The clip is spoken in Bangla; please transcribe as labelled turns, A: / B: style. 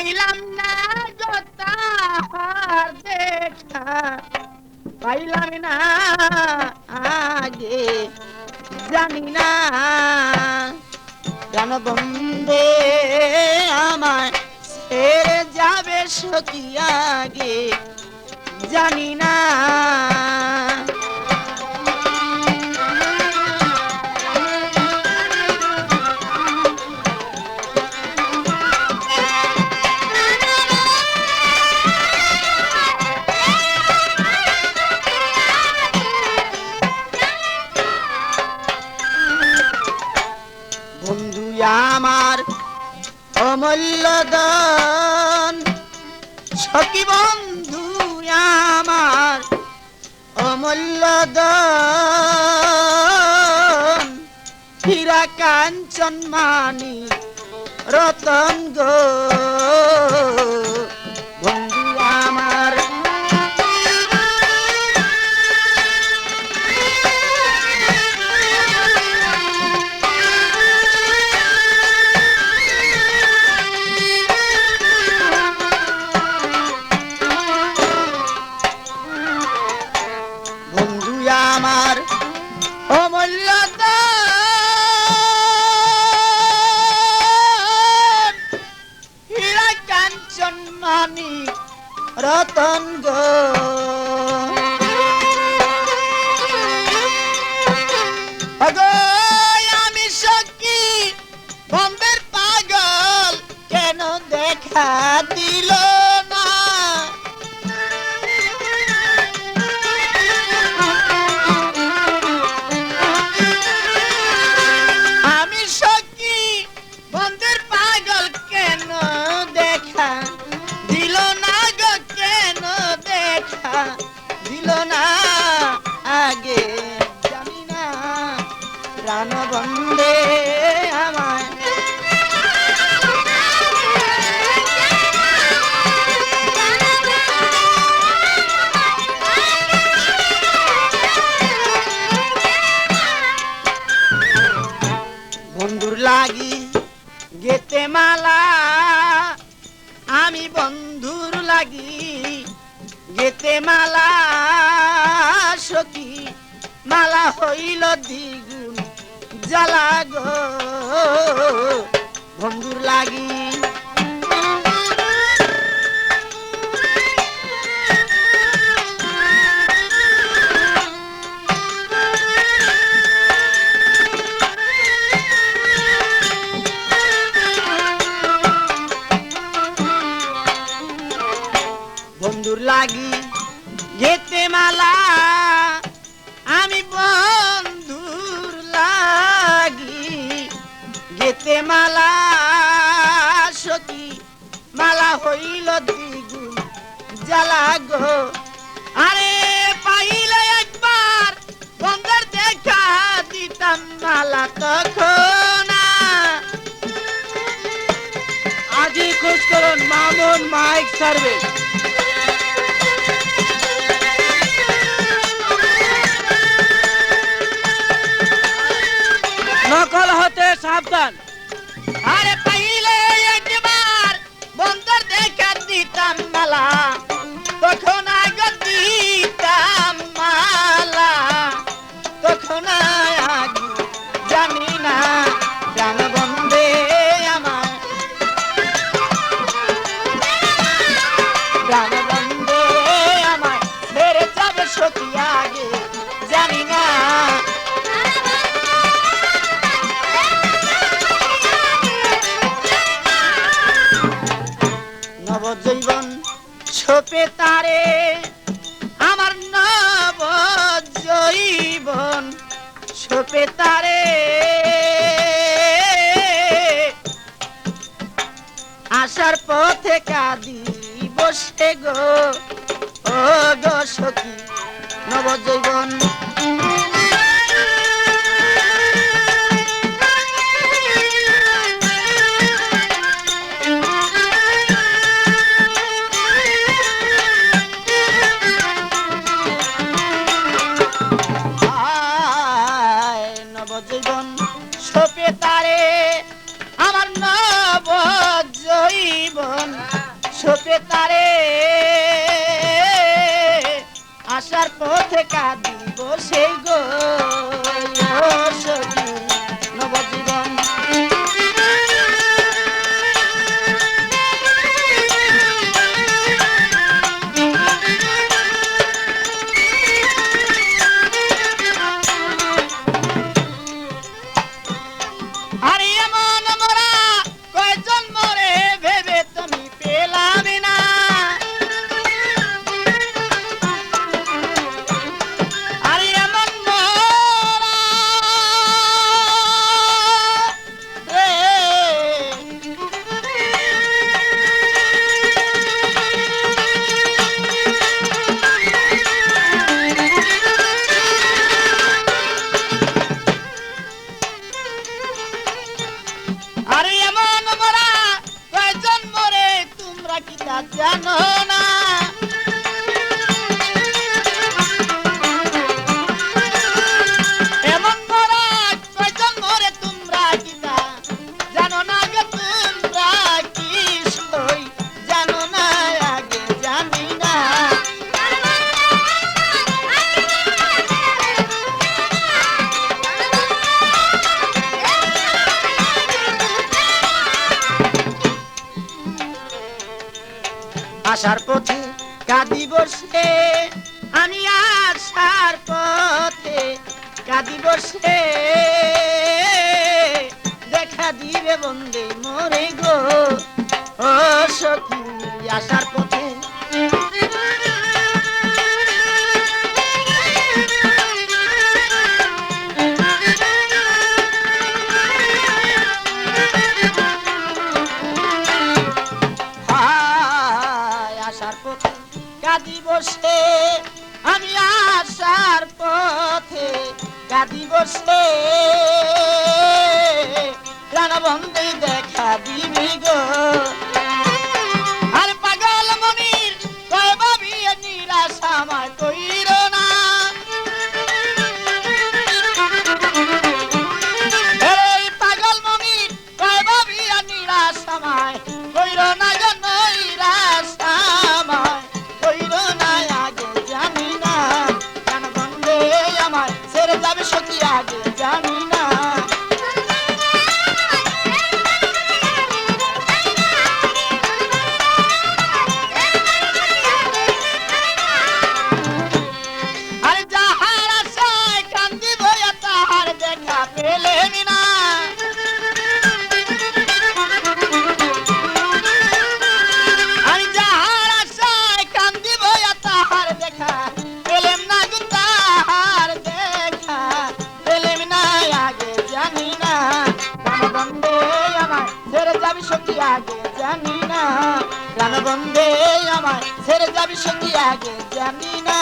A: পাইলাম না গো তাহার দেখা, পাইলাম না আগে জানি না কেন বন্দে আমায় ছেড়ে যাবে সখী আগে জানি না। বন্ধু আমার অমূল্য ধন, সখী বন্ধু আমার অমূল্য ধন, হীরা কাঞ্চন মানি রতন গো বন্ধু আমার। আমার অমূল্য ধন, হীরা কাঞ্চন মানি রতন গো আগো আমি সখী বন্ধের পাগল কেন দেখা দিল না। দিল না আগে জানি না প্রাণ বন্দে আমায়। বন্ধুর লাগি গেতে মালা, আমি বন্ধুর লাগি গেতে মালা, সখী মালা হইল দ্বিগুণ জ্বালা গো বন্ধুর লাগি। বন্ধুর লাগি গেতে মালা, আমি বন্ধুর লাগি গেতে মালা, সখী মালা হইল দ্বিগুণ জ্বালা গো। আরে পাইলে একবার বন্ধের দেখা দিতাম মালা তখন। আজই খোঁজ করুন মামুন মাইক সার্ভিস। নকল হতে সাবধান। আরে পাইলে একবার বন্ধের দেখা দিতাম মালা তখন আগে দিতাম মালা, তখন আগে জানি না প্রাণ বন্দে আমার, প্রাণ বন্দে আমার ছেড়ে যাবে সখী আগে জানি না। নবজীবন ছোপে তারে আমার, নবজীবন ছোপে তারে আসার পথে কাঁদি বসে গো ও গো সখী নবজীবন। নবজীবন ছোপে তারে আমার নবজীবন ছোপে তারে আসার পথে কাঁদিব সেই গো সখী নবজীবন। আরে এমন মোরা কয়জন মরে ভেবে তুমি পেলাম না। আরে এমন মোরা রে আরে এমন মোরা কয়জন মরে তোমরা কি তা জানো না। এমন মোরা কয়জন মরে তোমরা কি তা জানো না গো তোমরা কি সই জানো না আগে জানি না। আসার পথে কাঁদিব সে আমি আসার পথে কাঁদিব সে দেখা দিবে বন্দে মোরে গো ও সখী আসার পথে। আসার পথে কাঁদিব সে আমি আসার পথে কাঁদিব সে প্রাণবন্ধে দেখা দিবি গো। আর পাগল মনির কয় ভাবি নিরাশা আমায় কইর না। এই পাগল মনির কয় ভাবি নিরাশা আমায় কইর না গো নৈরাশা আমায় কইর না আগে জানি না। কেন বন্ধে আমার ছেড়ে যাবে সখী আগে জানি না। আরে যাহার আশায় কান্দিব তাহার দেখা পেলেন না। আমি যাহার আশায় কান্দিব তাহার দেখা পেলেম না গো তাহার দেখা পেলেম না আগে জানি না। প্রাণবন্ধে আমার ছেড়ে যাবি সখী আগে জানি না। প্রাণবন্ধে আমার ছেড়ে যাবি সখী আগে জানি না।